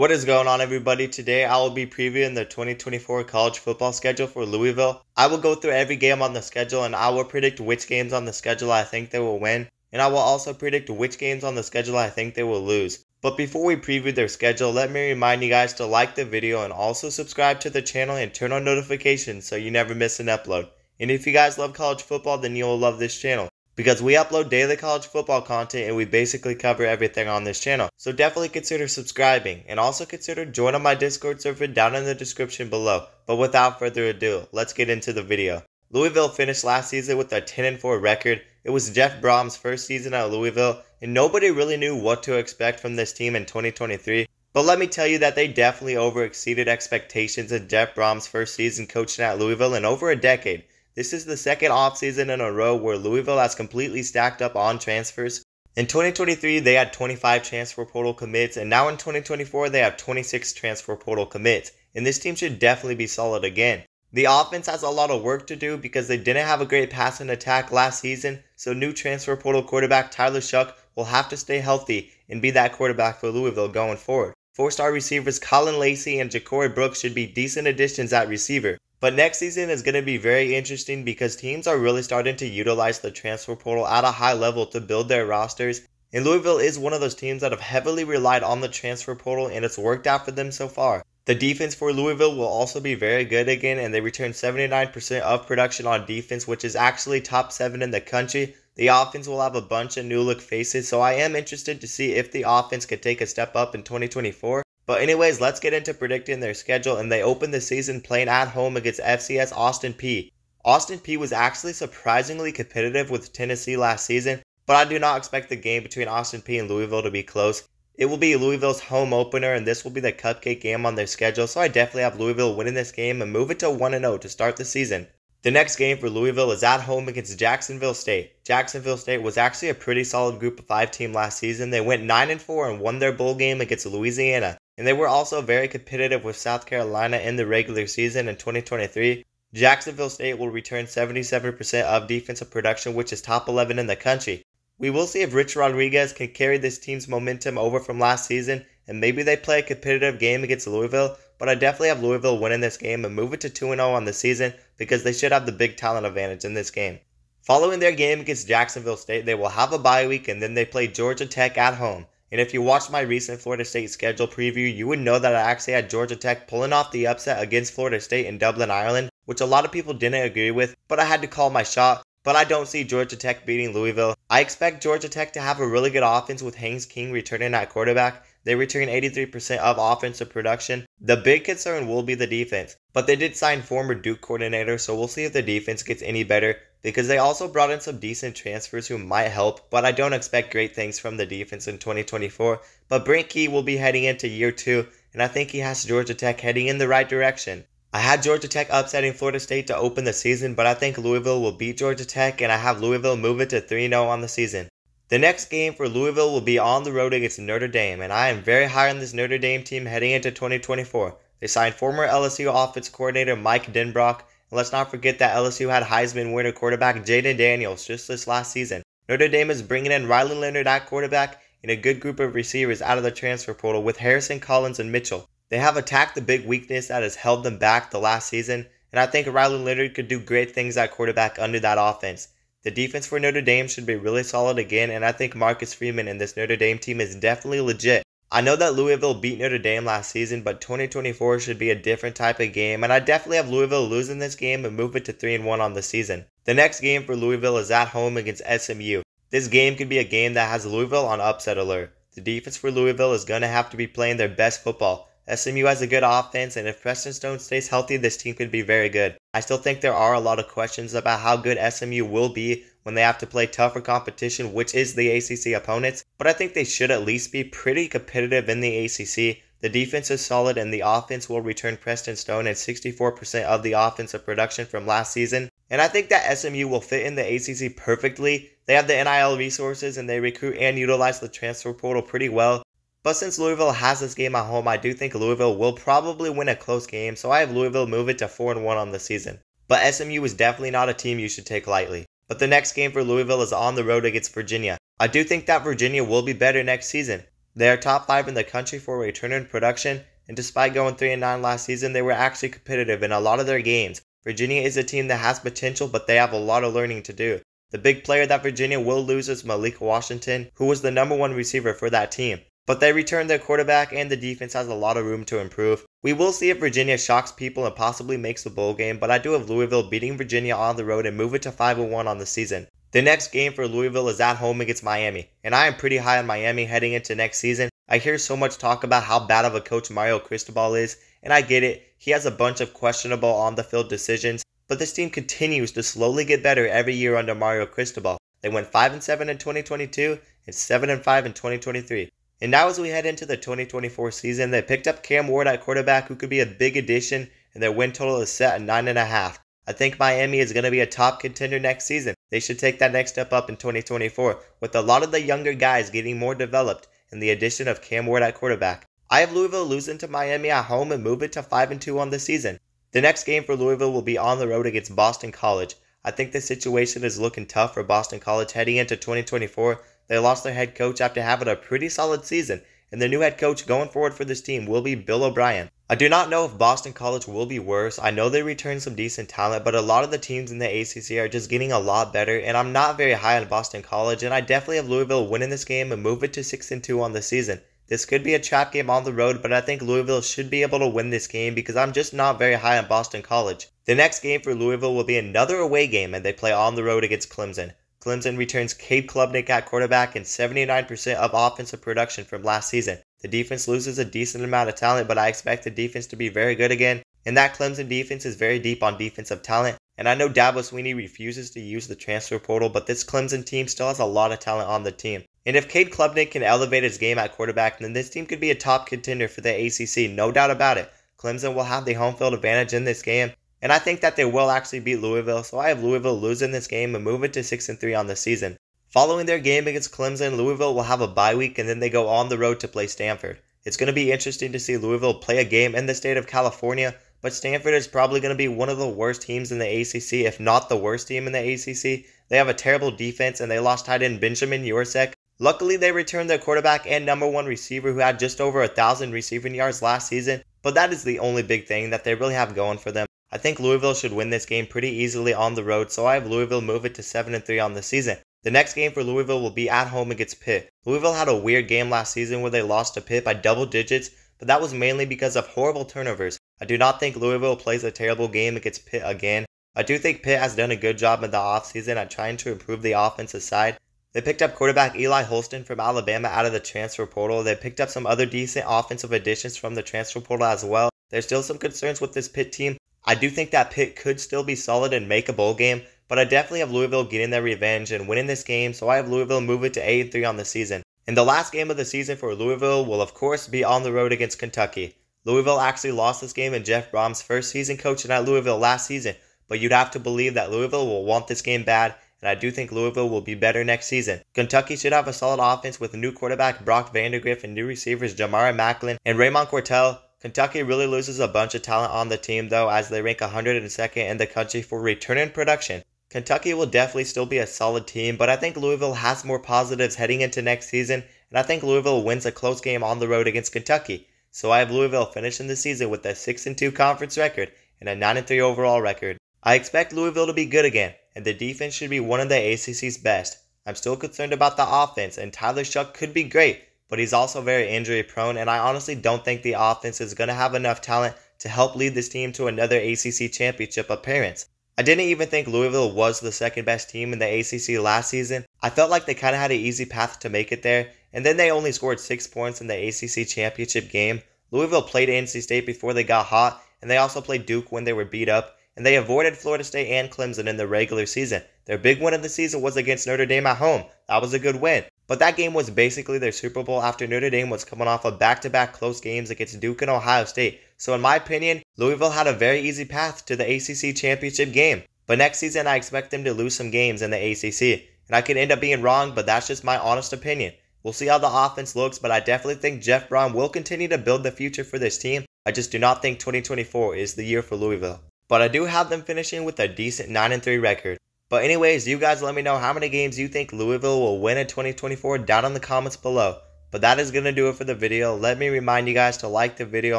What is going on, everybody? Today I will be previewing the 2024 college football schedule for Louisville. I will go through every game on the schedule and I will predict which games on the schedule I think they will win, and I will also predict which games on the schedule I think they will lose. But before we preview their schedule, let me remind you guys to like the video and also subscribe to the channel and turn on notifications so you never miss an upload. And if you guys love college football, then you will love this channel, because we upload daily college football content and we basically cover everything on this channel. So definitely consider subscribing, and also consider joining my Discord server down in the description below. But without further ado, let's get into the video. Louisville finished last season with a 10-4 record. It was Jeff Brom's first season at Louisville, and nobody really knew what to expect from this team in 2023. But let me tell you that they definitely overexceeded expectations in Jeff Brom's first season coaching at Louisville in over a decade. This is the second offseason in a row where Louisville has completely stacked up on transfers. In 2023, they had 25 transfer portal commits, and now in 2024, they have 26 transfer portal commits. And this team should definitely be solid again. The offense has a lot of work to do because they didn't have a great passing attack last season, so new transfer portal quarterback Tyler Shuck will have to stay healthy and be that quarterback for Louisville going forward. Four-star receivers Colin Lacey and Ja'Cory Brooks should be decent additions at receiver. But next season is going to be very interesting because teams are really starting to utilize the transfer portal at a high level to build their rosters. And Louisville is one of those teams that have heavily relied on the transfer portal, and it's worked out for them so far. The defense for Louisville will also be very good again, and they returned 79% of production on defense, which is actually top 7 in the country. The offense will have a bunch of new look faces, so I am interested to see if the offense could take a step up in 2024. But anyways, let's get into predicting their schedule, and they opened the season playing at home against FCS Austin Peay. Austin Peay was actually surprisingly competitive with Tennessee last season, but I do not expect the game between Austin Peay and Louisville to be close. It will be Louisville's home opener, and this will be the cupcake game on their schedule, so I definitely have Louisville winning this game and move it to 1-0 to start the season. The next game for Louisville is at home against Jacksonville State. Jacksonville State was actually a pretty solid Group of 5 team last season. They went 9-4 and won their bowl game against Louisiana. And they were also very competitive with South Carolina in the regular season in 2023. Jacksonville State will return 77% of defensive production, which is top 11 in the country. We will see if Rich Rodriguez can carry this team's momentum over from last season, and maybe they play a competitive game against Louisville, but I definitely have Louisville winning this game and move it to 2-0 on the season because they should have the big talent advantage in this game. Following their game against Jacksonville State, they will have a bye week, and then they play Georgia Tech at home. And if you watched my recent Florida State schedule preview, you would know that I actually had Georgia Tech pulling off the upset against Florida State in Dublin, Ireland, which a lot of people didn't agree with, but I had to call my shot. But I don't see Georgia Tech beating Louisville. I expect Georgia Tech to have a really good offense with Haynes King returning at quarterback. They return 83% of offensive production. The big concern will be the defense, but they did sign former Duke coordinator, so we'll see if the defense gets any better, because they also brought in some decent transfers who might help, but I don't expect great things from the defense in 2024. But Brent Key will be heading into year 2, and I think he has Georgia Tech heading in the right direction. I had Georgia Tech upsetting Florida State to open the season, but I think Louisville will beat Georgia Tech, and I have Louisville move it to 3-0 on the season. The next game for Louisville will be on the road against Notre Dame, and I am very high on this Notre Dame team heading into 2024. They signed former LSU offensive coordinator Mike Denbrock, and let's not forget that LSU had Heisman winner quarterback Jaden Daniels just this last season. Notre Dame is bringing in Riley Leonard at quarterback and a good group of receivers out of the transfer portal with Harrison, Collins, and Mitchell. They have attacked the big weakness that has held them back the last season, and I think Riley Leonard could do great things at quarterback under that offense. The defense for Notre Dame should be really solid again, and I think Marcus Freeman in this Notre Dame team is definitely legit. I know that Louisville beat Notre Dame last season, but 2024 should be a different type of game, and I definitely have Louisville losing this game and move it to 3-1 on the season. The next game for Louisville is at home against SMU. This game could be a game that has Louisville on upset alert. The defense for Louisville is going to have to be playing their best football. SMU has a good offense, and if Preston Stone stays healthy, this team could be very good. I still think there are a lot of questions about how good SMU will be when they have to play tougher competition, which is the ACC opponents, but I think they should at least be pretty competitive in the ACC. The defense is solid, and the offense will return Preston Stone and 64% of the offensive production from last season. And I think that SMU will fit in the ACC perfectly. They have the NIL resources, and they recruit and utilize the transfer portal pretty well. But since Louisville has this game at home, I do think Louisville will probably win a close game, so I have Louisville move it to 4-1 on the season. But SMU is definitely not a team you should take lightly. But the next game for Louisville is on the road against Virginia. I do think that Virginia will be better next season. They are top 5 in the country for return and production, and despite going 3-9 last season, they were actually competitive in a lot of their games. Virginia is a team that has potential, but they have a lot of learning to do. The big player that Virginia will lose is Malik Washington, who was the #1 receiver for that team. But they returned their quarterback, and the defense has a lot of room to improve. We will see if Virginia shocks people and possibly makes the bowl game, but I do have Louisville beating Virginia on the road and move it to 5-1 on the season. The next game for Louisville is at home against Miami, and I am pretty high on Miami heading into next season. I hear so much talk about how bad of a coach Mario Cristobal is, and I get it. He has a bunch of questionable on-the-field decisions, but this team continues to slowly get better every year under Mario Cristobal. They went 5-7 in 2022 and 7-5 in 2023. And now as we head into the 2024 season, they picked up Cam Ward at quarterback, who could be a big addition, and their win total is set at 9.5. I think Miami is going to be a top contender next season. They should take that next step up in 2024, with a lot of the younger guys getting more developed and the addition of Cam Ward at quarterback. I have Louisville losing to Miami at home and move it to 5-2 on the season. The next game for Louisville will be on the road against Boston College. I think the situation is looking tough for Boston College heading into 2024. They lost their head coach after having a pretty solid season, and the new head coach going forward for this team will be Bill O'Brien. I do not know if Boston College will be worse. I know they returned some decent talent, but a lot of the teams in the ACC are just getting a lot better, and I'm not very high on Boston College, and I definitely have Louisville winning this game and move it to 6-2 on the season. This could be a trap game on the road, but I think Louisville should be able to win this game because I'm just not very high on Boston College. The next game for Louisville will be another away game, and they play on the road against Clemson. Clemson returns Cade Klubnik at quarterback and 79% of offensive production from last season. The defense loses a decent amount of talent, but I expect the defense to be very good again. And that Clemson defense is very deep on defensive talent. And I know Dabo Swinney refuses to use the transfer portal, but this Clemson team still has a lot of talent on the team. And if Cade Klubnik can elevate his game at quarterback, then this team could be a top contender for the ACC, no doubt about it. Clemson will have the home field advantage in this game, and I think that they will actually beat Louisville, so I have Louisville losing this game and move it to 6-3 on the season. Following their game against Clemson, Louisville will have a bye week, and then they go on the road to play Stanford. It's going to be interesting to see Louisville play a game in the state of California, but Stanford is probably going to be one of the worst teams in the ACC, if not the worst team in the ACC. They have a terrible defense, and they lost tight end Benjamin Yursek. Luckily, they returned their quarterback and #1 receiver who had just over 1,000 receiving yards last season, but that is the only big thing that they really have going for them. I think Louisville should win this game pretty easily on the road, so I have Louisville move it to 7-3 on the season. The next game for Louisville will be at home against Pitt. Louisville had a weird game last season where they lost to Pitt by double digits, but that was mainly because of horrible turnovers. I do not think Louisville plays a terrible game against Pitt again. I do think Pitt has done a good job in the offseason at trying to improve the offensive side. They picked up quarterback Eli Holston from Alabama out of the transfer portal. They picked up some other decent offensive additions from the transfer portal as well. There's still some concerns with this Pitt team. I do think that Pitt could still be solid and make a bowl game, but I definitely have Louisville getting their revenge and winning this game, so I have Louisville move it to 8-3 on the season. And the last game of the season for Louisville will of course be on the road against Kentucky. Louisville actually lost this game in Jeff Brom's first season coaching at Louisville last season, but you'd have to believe that Louisville will want this game bad, and I do think Louisville will be better next season. Kentucky should have a solid offense with new quarterback Brock Vandagriff and new receivers Jamari Macklin and Raymond Cortell. Kentucky really loses a bunch of talent on the team though, as they rank 102nd in the country for return and production. Kentucky will definitely still be a solid team, but I think Louisville has more positives heading into next season, and I think Louisville wins a close game on the road against Kentucky. So I have Louisville finishing the season with a 6-2 conference record and a 9-3 overall record. I expect Louisville to be good again, and the defense should be one of the ACC's best. I'm still concerned about the offense, and Tyler Shuck could be great, but he's also very injury prone, and I honestly don't think the offense is going to have enough talent to help lead this team to another ACC championship appearance. I didn't even think Louisville was the second best team in the ACC last season. I felt like they kind of had an easy path to make it there, and then they only scored 6 points in the ACC championship game. Louisville played NC State before they got hot, and they also played Duke when they were beat up, and they avoided Florida State and Clemson in the regular season. Their big win of the season was against Notre Dame at home. That was a good win. But that game was basically their Super Bowl after Notre Dame was coming off of back-to-back close games against Duke and Ohio State. So in my opinion, Louisville had a very easy path to the ACC championship game. But next season, I expect them to lose some games in the ACC. And I could end up being wrong, but that's just my honest opinion. We'll see how the offense looks, but I definitely think Jeff Brom will continue to build the future for this team. I just do not think 2024 is the year for Louisville. But I do have them finishing with a decent 9-3 record. But anyways, you guys let me know how many games you think Louisville will win in 2024 down in the comments below. But that is going to do it for the video. Let me remind you guys to like the video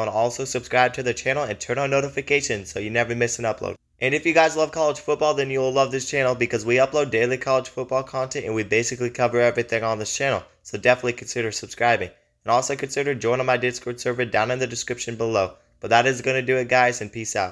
and also subscribe to the channel and turn on notifications so you never miss an upload. And if you guys love college football, then you will love this channel because we upload daily college football content and we basically cover everything on this channel. So definitely consider subscribing. And also consider joining my Discord server down in the description below. But that is going to do it, guys, and peace out.